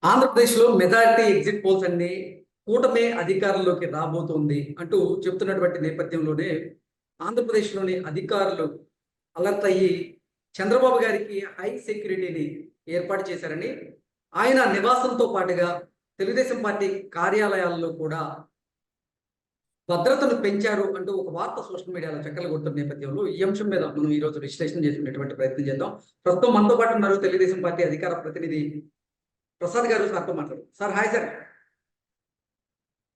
ఆంధ్రప్రదేశ్లో majority exit polls అన్ని కూటమి అధికారంలోకి రాబోతోంది అంటూ చెప్తున్నటువంటి నేపథ్యంలోనే ఆంధ్రప్రదేశ్లోని అధికారులు అలర్ట్ అయ్యి చంద్రబాబు గారికి హై సెక్యూరిటీని ఏర్పాటు చేశారని, ఆయన నివాసంతో పాటుగా తెలుగుదేశం పార్టీ కార్యాలయాల్లో కూడా భద్రతను పెంచారు అంటూ ఒక వార్త సోషల్ మీడియాలో చక్కర్లు కొడుతున్న నేపథ్యంలో ఈ అంశం మీద మనం ఈ రోజు విశ్లేషణ చేసుకునేటువంటి ప్రయత్నం చేద్దాం. ప్రస్తుతం మనతో పాటు ఉన్నారు తెలుగుదేశం పార్టీ అధికార ప్రతినిధి ప్రసాద్ గారు. సార్తో మాట్లాడు. Sir, hi sir.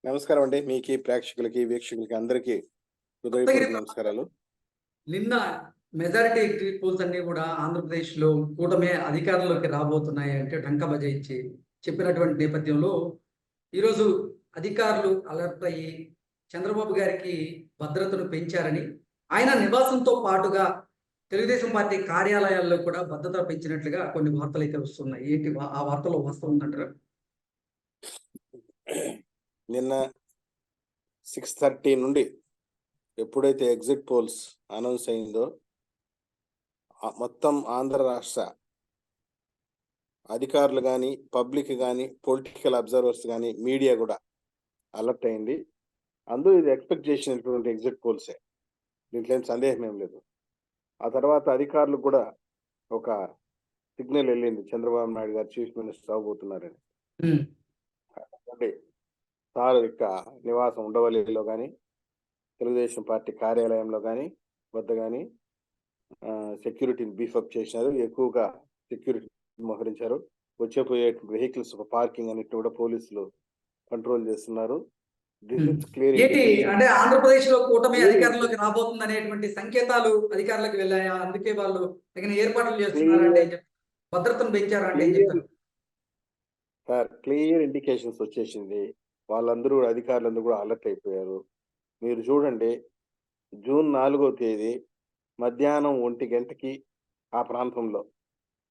నమస్కారం అండి. మీకు ప్రేక్షకులకి వీక్షకులకి అందరికీ హృదయపూర్వక నమస్కారాలు. నిన్న మెజారిటీ ఎగ్జిట్ పోల్స్ అన్ని కూడా ఆంధ్రప్రదేశ్ లో కూటమి అధికారంలోకి రాబోతున్నాయి అంటే ఢంకా బజాయించి చెప్పినటువంటి నేపథ్యంలో ఈరోజు అధికారులు అలర్ట్ అయ్యి చంద్రబాబు గారికి భద్రతను పెంచారని, ఆయన నివాసంతో పాటుగా తెలుగుదేశం పార్టీ కార్యాలయాల్లో కూడా భద్రత పెంచినట్లుగా కొన్ని వార్తలు అయితే వస్తున్నాయి. ఏంటి ఆ వార్తలో వాస్తవం ఉందంటారా? నిన్న 6:30 నుండి ఎప్పుడైతే ఎగ్జిట్ పోల్స్ అనౌన్స్ అయిందో మొత్తం ఆంధ్ర రాష్ట్ర అధికారులు కానీ, పబ్లిక్ కానీ, పొలిటికల్ అబ్జర్వర్స్ కానీ, మీడియా కూడా అలర్ట్ అయింది. అందులో ఇది ఎక్స్పెక్ట్ చేసినటువంటి ఎగ్జిట్ పోల్సే, దీంట్లో ఏం సందేహం ఏం లేదు. ఆ తర్వాత అధికారులకు కూడా ఒక సిగ్నల్ వెళ్ళింది, చంద్రబాబు నాయుడు గారు చీఫ్ మినిస్టర్ అవబోతున్నారని. తారక నివాసం ఉండవల్లిలో కానీ, తెలుగుదేశం పార్టీ కార్యాలయంలో కానీ వద్ద కానీ సెక్యూరిటీని బీఫప్ చేసినారు. ఎక్కువగా సెక్యూరిటీ మోహరించారు. వచ్చేపోయే వెహికల్స్ పార్కింగ్ అన్నిటిని కూడా పోలీసులు కంట్రోల్ చేస్తున్నారు. అంటే ఆంధ్రప్రదేశ్ లో కూటమి అధికారంలోకి రాబోతుంది అనేటువంటి సంకేతాలు అధికారులకు వెళ్ళాయా? అందుకే వాళ్ళు తగిన ఏర్పాట్లు చేస్తున్నారంటే, భద్రతను పెంచారంటే ఏం చెప్తారు సార్? క్లియర్ ఇండికేషన్స్ వచ్చేసింది. వాళ్ళందరూ అధికారులందరూ కూడా అలర్ట్ అయిపోయారు. మీరు చూడండి, జూన్ 4వ తేదీ మధ్యాహ్నం 1 గంటకి ఆ ప్రాంతంలో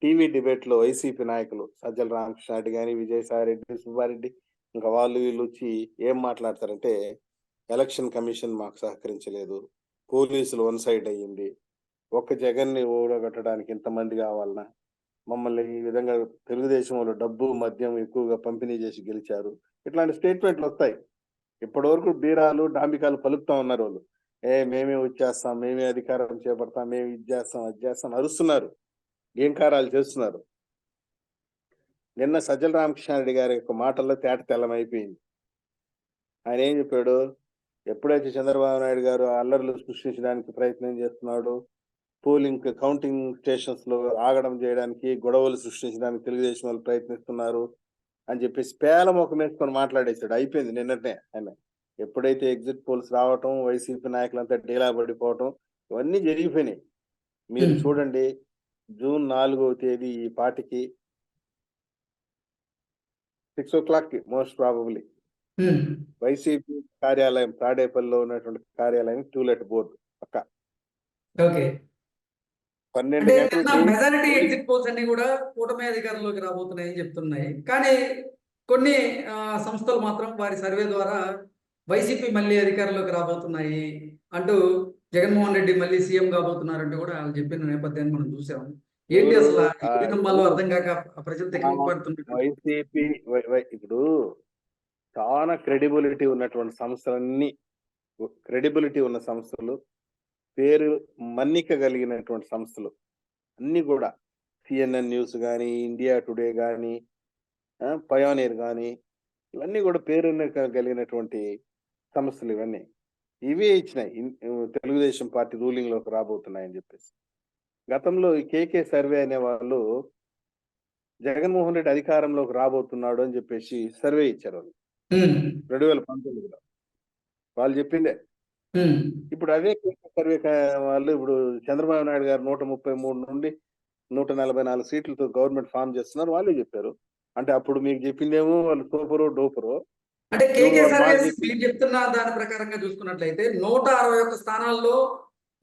టీవీ డిబేట్లో వైసీపీ నాయకులు సజ్జల రామకృష్ణారెడ్డి కానీ, విజయసాయిరెడ్డి, సుబ్బారెడ్డి, ఇంకా వాళ్ళు వీళ్ళు వచ్చి ఏం మాట్లాడతారంటే, ఎలక్షన్ కమిషన్ మాకు సహకరించలేదు, పోలీసులు వన్ సైడ్ అయ్యింది, ఒక్క జగన్ని ఓడగొట్టడానికి ఇంతమంది కావాలన్నా, మమ్మల్ని ఈ విధంగా తెలుగుదేశం వాళ్ళు డబ్బు మద్యం ఎక్కువగా పంపిణీ చేసి గెలిచారు, ఇట్లాంటి స్టేట్మెంట్లు వస్తాయి. ఇప్పటి వరకు బీరాలు డాంబికాలు పలుకుతా ఉన్నారు వాళ్ళు. మేమే వచ్చేస్తాం, మేమే అధికారం చేపడతాం, మేము ఇది చేస్తాం, అది చేస్తాం అరుస్తున్నారు, గేంకారాలు చేస్తున్నారు. నిన్న సజ్జల రామకృష్ణారెడ్డి గారి యొక్క మాటల్లో తేట తెల్లమైపోయింది. ఆయన ఏం చెప్పాడు? ఎప్పుడైతే చంద్రబాబు నాయుడు గారు అల్లర్లు సృష్టించడానికి ప్రయత్నం చేస్తున్నాడు, పోలింగ్ కౌంటింగ్ స్టేషన్స్ లో ఆగడం చేయడానికి, గొడవలు సృష్టించడానికి తెలుగుదేశం వాళ్ళు ప్రయత్నిస్తున్నారు అని చెప్పేసి పేలమొఖం వేసుకొని మాట్లాడేశాడు. అయిపోయింది నిన్ననే. ఆయన ఎప్పుడైతే ఎగ్జిట్ పోల్స్ రావటం, వైసీపీ నాయకులంతా డీలా పడిపోవటం, ఇవన్నీ జరిగిపోయినాయి. మీరు చూడండి, జూన్ 4వ తేదీ ఈ పాటికి 6 o'clock మోస్ట్ ప్రాబబ్లీ వైసీపీ కార్యాలయం తాడేపల్లిలో ఉన్నటువంటి కార్యాలయం టూలెట్ బోర్డు పక్క 12 గంటలకి మెజారిటీ ఎగ్జిట్ పోల్స్ అన్ని కూడా కూటమి అధికారంలోకి రాబోతున్నాయని చెప్తున్నాయి. కానీ కొన్ని సంస్థలు మాత్రం వారి సర్వే ద్వారా వైసీపీ మళ్ళీ అధికారంలోకి రాబోతున్నాయి అంటూ, జగన్మోహన్ రెడ్డి మళ్ళీ సీఎం కాబోతున్నారంటూ కూడా వాళ్ళు చెప్పిన నేపథ్యాన్ని మనం చూసాము. ఏంటి అసలు నమ్మాలో అర్థం కాక ప్రజలు తెగిపడుతున్నారు. వైసీపీ ఇప్పుడు చాలా క్రెడిబిలిటీ ఉన్నటువంటి సంస్థలన్నీ, క్రెడిబిలిటీ ఉన్న సంస్థలు, పేరు మన్నిక కలిగినటువంటి సంస్థలు అన్ని కూడా, CNN న్యూస్ కానీ, ఇండియా టుడే కానీ, పయోనీర్ కానీ, ఇవన్నీ కూడా పేరు కలిగినటువంటి సంస్థలు. ఇవన్నీ ఇవే ఇచ్చినాయి తెలుగుదేశం పార్టీ రూలింగ్ లోకి రాబోతున్నాయని చెప్పేసి. గతంలో ఈ కేకే సర్వే అనే వాళ్ళు జగన్మోహన్ రెడ్డి అధికారంలోకి రాబోతున్నాడు అని చెప్పేసి సర్వే ఇచ్చారు వాళ్ళు 2019లో. వాళ్ళు చెప్పిందే. ఇప్పుడు అదే సర్వే వాళ్ళు ఇప్పుడు చంద్రబాబు నాయుడు గారు 133 నుండి 144 సీట్లతో గవర్నమెంట్ ఫామ్ చేస్తున్నారు, వాళ్ళే చెప్పారు. అంటే అప్పుడు మీకు చెప్పిందేమో వాళ్ళు సూపరో డోపరో. అంటే కేకే సర్వీస్ మీరు చెప్తున్న దాని ప్రకారంగా చూసుకున్నట్లయితే 161 స్థానాల్లో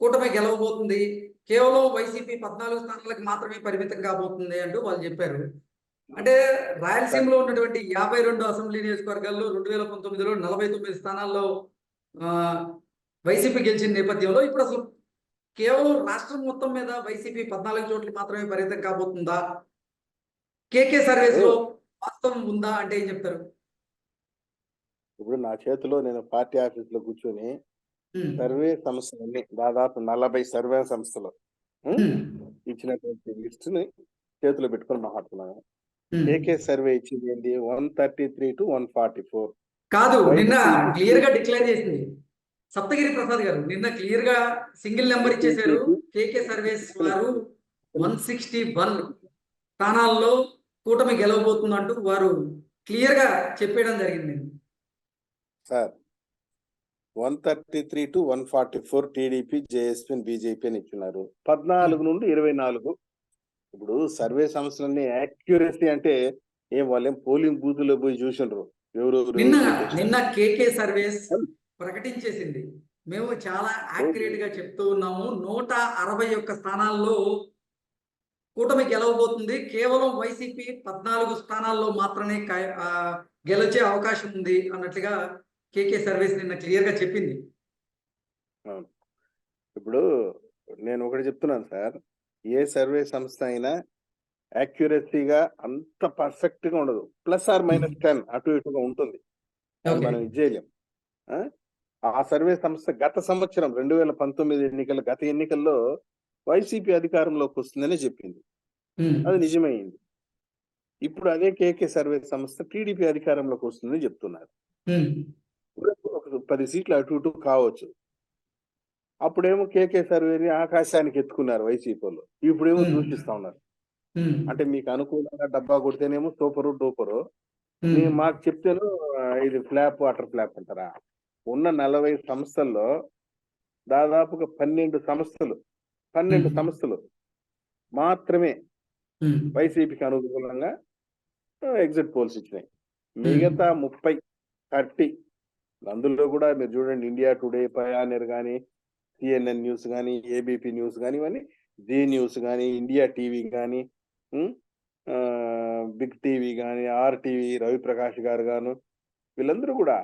కూటమి గెలవబోతుంది, కేవలం వైసీపీ 14 స్థానాలకు మాత్రమే పరిమితం కాబోతుంది అంటూ వాళ్ళు చెప్పారు. అంటే రాయలసీమలో ఉన్నటువంటి 52 అసెంబ్లీ నియోజకవర్గాల్లో 2019లో 49 స్థానాల్లో వైసీపీ గెలిచిన నేపథ్యంలో ఇప్పుడు అసలు కేవలం రాష్ట్రం మొత్తం మీద వైసీపీ 14 చోట్ల మాత్రమే పరిమితం కాబోతుందా? కేకే సర్వేస్ లో వాస్తవం ఉందా అంటే ఏం చెప్తారు? ఇప్పుడు నా చేతిలో నేను పార్టీ ఆఫీస్ లో కూర్చొని ఉమ్, సర్వే సంస్థలన్నీ దాదాపు 40 సర్వే సంస్థలు ఉం? ఉమ్, ఇచ్చినటువంటి లిస్ట్ ని చేతిలో పెట్టుకొని మాట్లాడుతున్నాను. ఉమ్. కేకే సర్వే ఇచ్చింది ఏంటి 133 to 144. కాదు, నిన్న వైసీపీ క్లియర్ గా డిక్లేర్ చేసింది సప్తగిరి ప్రసాద్ గారు. నిన్న క్లియర్ గా సింగిల్ నెంబర్ ఇచ్చేశారు. కేకే సర్వేస్ వారు 161 స్థానాల్లో కూటమి గెలవబోతుందంటూ వారు క్లియర్ గా చెప్పేయడం జరిగింది. Sir 133 to 144 TDP JSP BJP అని ఇచ్చినారు. 14 నుండి 24. ఇప్పుడు సర్వే సంస్థలన్నీ యాక్యురసీ అంటే ఏం వాళ్ళేం పోలింగ్ బూత్ లో పోయి చూసిండ్రు ఎవరెవరు నిన్న కొట్టేసినారు. నిన్న కేకే సర్వేస్ ప్రకటించేసింది, మేము చాలా యాక్యురేట్ గా చెప్తూ ఉన్నాము, 161 స్థానాల్లో కూటమి గెలవబోతుంది, కేవలం వైసీపీ 14 స్థానాల్లో మాత్రమే గెలిచే అవకాశం ఉంది అన్నట్లుగా కేకే సర్వేస్ నిన్న క్లియర్ గా చెప్పింది. అవును. ఇప్పుడు నేను ఒకటి చెప్తున్నాను సార్, ఏ సర్వే సంస్థ అయినా యాక్యురసీగా అంత పర్ఫెక్ట్ గా ఉండదు. +or-10 అటు ఇటుగా ఉంటుంది. అది ఓకే. మనం ఇది చేయలేం. ఆ? ఆ సర్వే సంస్థ గత సంవత్సరం 2019 ఎన్నికల గత ఎన్నికల్లో వైసీపీ అధికారంలోకి వస్తుందని చెప్పింది. ఉమ్, అది నిజమైంది. ఇప్పుడు అదే కేకే సర్వే సంస్థ టీడీపీ అధికారంలోకి వస్తుందని చెప్తున్నారు. ఉమ్, ఒక 10 సీట్లు అటు ఇటు కావచ్చు. అప్పుడేమో కేకే సర్వేని ఆకాశానికి ఎత్తుకున్నారు వైసీపీ వాళ్ళు. ఇప్పుడేమో ఉమ్, దూషిస్తా ఉన్నారు. ఉమ్, అంటే మీకు అనుకూలంగా డబ్బా కొడితేనేమో సూపరు డూపరు, ఉమ్, మాకు చెప్తేను ఇది ఫ్లాప్ వాటర్ ఫ్లాప్ అంటారా? ఉన్న 40 సంస్థల్లో దాదాపుగా 12 సంస్థలు మాత్రమే ఉమ్, వైసీపీకి అనుకూలంగా ఎగ్జిట్ పోల్స్ ఇచ్చినాయి. మిగతా 30 అందులో కూడా మీరు చూడండి, ఇండియా టుడే, పయానియర్ కానీ, సిఎన్ఎన్ న్యూస్ కానీ, ఏబిపి న్యూస్ కానీ, ఇవన్నీ జీ న్యూస్ కానీ, ఇండియా టీవీ కానీ, బిగ్ టీవీ కానీ, ఆర్టీవీ రవిప్రకాష్ గారు గాను, వీళ్ళందరూ కూడా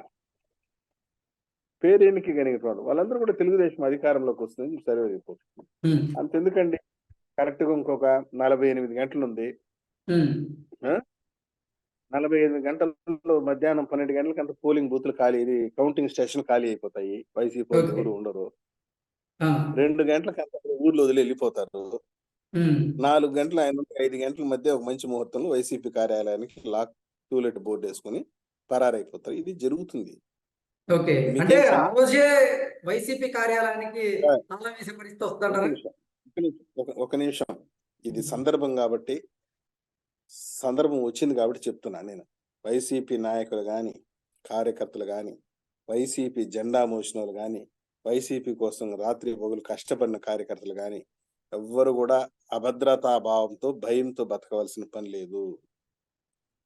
పేరెన్నికి కలిగిన వాళ్ళందరూ కూడా తెలుగుదేశం అధికారంలోకి వస్తుంది సర్వే రిపోర్ట్. ఉమ్, అంతెందుకండి, కరెక్ట్ గా ఇంకొక 48 గంటలు ఉంది. ఉమ్. 48 గంటల్లో మధ్యాహ్నం 12 గంటలకి అంత పోలింగ్ బూత్లు ఖాళీ, ఇది కౌంటింగ్ స్టేషన్ ఖాళీ అయిపోతాయి. వైసీపీ వాళ్ళు ఓకే. ఎవరు ఉండరు. ఆ, 2 గంటలకు అంత ఊర్లో వదిలి వెళ్ళిపోతారు. ఉమ్, 4 గంటలు ఆయన 5 గంటల మధ్య ఒక మంచి ముహూర్తంలో వైసీపీ కార్యాలయానికి లాక్ టూలెట్ బోర్డు వేసుకుని పరారైపోతారు. ఇది జరుగుతుంది. ఓకే. అంటే మీకేం ఆ రోజే వైసీపీ కార్యాలయానికి ఒక తాళం వేసే పరిస్థితి వస్తుంటారా? నిమిషం, ఒక నిమిషం. ఇది సందర్భం కాబట్టి, సందర్భం వచ్చింది కాబట్టి చెప్తున్నా నేను. వైసీపీ నాయకులు కానీ, కార్యకర్తలు కానీ, వైసీపీ జెండా మోసిన వాళ్ళు కానీ, వైసీపీ కోసం రాత్రి పగులు కష్టపడిన కార్యకర్తలు కానీ ఎవ్వరు కూడా అభద్రతా భావంతో భయంతో బతకవలసిన పని లేదు.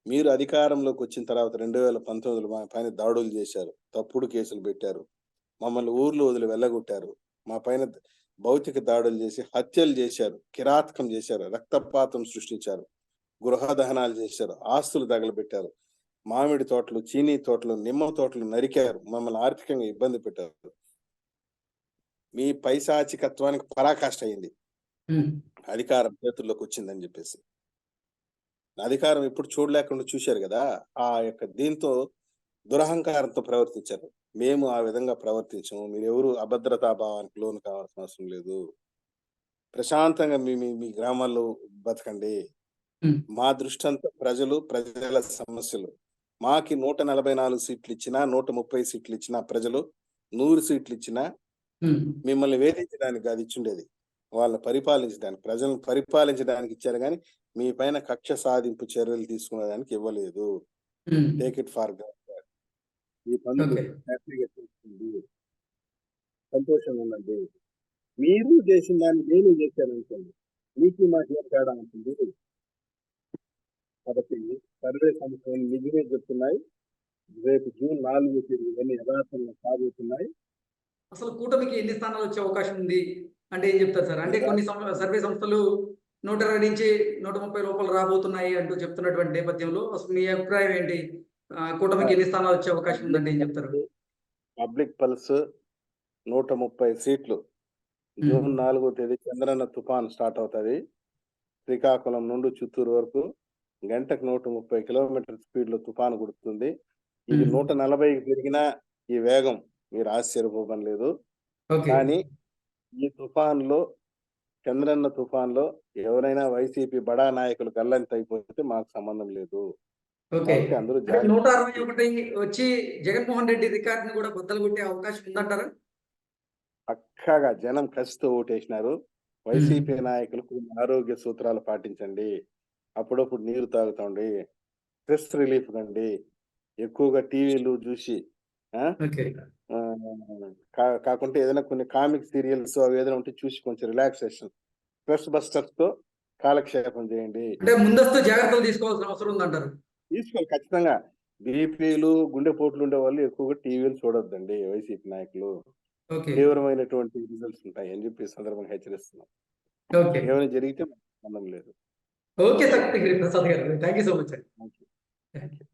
మీరు అధికారంలోకి వచ్చిన తర్వాత 2019లో మా పైన దాడులు చేశారు, తప్పుడు కేసులు పెట్టారు, మమ్మల్ని ఊర్లో వదిలి వెళ్ళగొట్టారు, మా పైన భౌతిక దాడులు చేసి హత్యలు చేశారు, కిరాతకం చేశారు, రక్తపాతం సృష్టించారు, గృహ దహనాలు చేశారు, ఆస్తులు తగలబెట్టారు, మామిడి తోటలు, చీనీ తోటలు, నిమ్మ తోటలు నరికారు, మమ్మల్ని ఆర్థికంగా ఇబ్బంది పెట్టారు. మీ పైశాచికత్వానికి పరాకాష్ట అయింది ఉమ్, అధికారం చేతుల్లోకి వచ్చిందని చెప్పేసి. అధికారం ఎప్పుడు చూడలేకుండా చూశారు కదా, ఆ యొక్క దీంతో దురహంకారంతో ప్రవర్తించారు. మేము ఆ విధంగా ప్రవర్తించము, మీరెవరు అభద్రతా భావానికి లోను కావాల్సిన అవసరం లేదు, ప్రశాంతంగా మీ మీ మీ గ్రామాల్లో బతకండి. ఉమ్, మా దృష్టి అంతా ప్రజల సమస్యలు. మాకి 144 సీట్లు ఇచ్చినా, 130 సీట్లు ఇచ్చినా, ప్రజలు 100 సీట్లు ఇచ్చినా ఉమ్, మిమ్మల్ని వేధించడానికి కాదు ఇచ్చుండేది, వాళ్ళని పరిపాలించడానికి, ప్రజలను పరిపాలించడానికి ఇచ్చారు. కానీ మీ పైన కక్ష సాధింపు చర్యలు తీసుకునేదానికి ఇవ్వలేదు. Um. Take it for granted. ఈ పనులు ఓకే. హ్యాపీగా చేసుకోండి, సంతోషంగా ఉండండి. మీరు చేసిన దాన్ని నేను చేశాను అనుకోండి, మీకు మాకు ఏం తేడా ఉంటుంది? కాబట్టి సర్వే సంస్థలు నిజమే చెప్తున్నాయి. రేపు జూన్ 4వ తేదీ ఇవన్నీ యథార్థంగా సాగుతున్నాయి. అసలు కూటమికి ఎన్ని స్థానాలు వచ్చే అవకాశం ఉంది అంటే ఏం చెప్తారు సార్? అంటే కొన్ని సర్వే సంస్థలు 120 నుంచి 130 లోపల రాబోతున్నాయి అంటూ చెప్తున్నటువంటి నేపథ్యంలో అసలు మీ అభిప్రాయం ఏంటి? కూటమికి ఎన్ని స్థానాలు వచ్చే అవకాశం ఉందంటే ఏం చెప్తారు? పబ్లిక్ పల్స్ 130 సీట్లు. జూన్ 4వ తేదీ చంద్రన్న తుఫాన్ స్టార్ట్ అవుతుంది. శ్రీకాకుళం నుండి చిత్తూరు వరకు గంటకు 130 కిలోమీటర్ స్పీడ్ లో తుఫాను కొడుతుంది. ఇది ఉమ్. 140కి పెరిగినా ఈ వేగం మీరు ఆశ్చర్యపోవడం లేదు. ఓకే. కానీ ఈ తుఫాన్లో చంద్రన్న తుఫాన్లో ఎవరైనా వైసీపీ బడా నాయకులు గల్లంత అయిపోతే మాకు సంబంధం లేదు. ఓకే. కాబట్టి అందరూ అంటే జాగ్రత్త. 161 వచ్చి జగన్మోహన్ రెడ్డి రికార్డుని కూడా బద్దలు కొట్టే అవకాశం ఉందంటారా? పక్కాగా జనం కసితో ఓటేసినారు. వైసీపీ నాయకులు కొన్ని ఆరోగ్య సూత్రాలు పాటించండి. అప్పుడప్పుడు నీరు తాగుతాండి. స్ట్రెస్ రిలీఫ్ కండి. ఎక్కువగా టీవీలు చూసి ఆ? ఓకే. ఆ, కాకుంటే ఏదైనా కొన్ని కామిక్ సీరియల్స్ అవి ఏదైనా ఉంటే చూసి కొంచెం రిలాక్సేషన్ స్ట్రెస్ బస్టర్స్ తో కాలక్షేపం చేయండి. అంటే ముందస్తు జాగ్రత్తలు తీసుకోవాల్సిన అవసరం ఉందంటారు. తీసుకోవాలి ఖచ్చితంగా. బీపీలు గుండెపోట్లు ఉండే వాళ్ళు ఎక్కువగా టీవీలు చూడొద్దండి. వైసీపీ నాయకులు ఓకే. తీవ్రమైనటువంటి రిజల్ట్స్ ఉంటాయి అని చెప్పి ఈ సందర్భంగా హెచ్చరిస్తున్నాం. ఓకే. ఏమైనా జరిగితే మనకు సంబంధం లేదు. ఓకే సార్, ప్రసాద్ గారు, thank you so much. Thank you.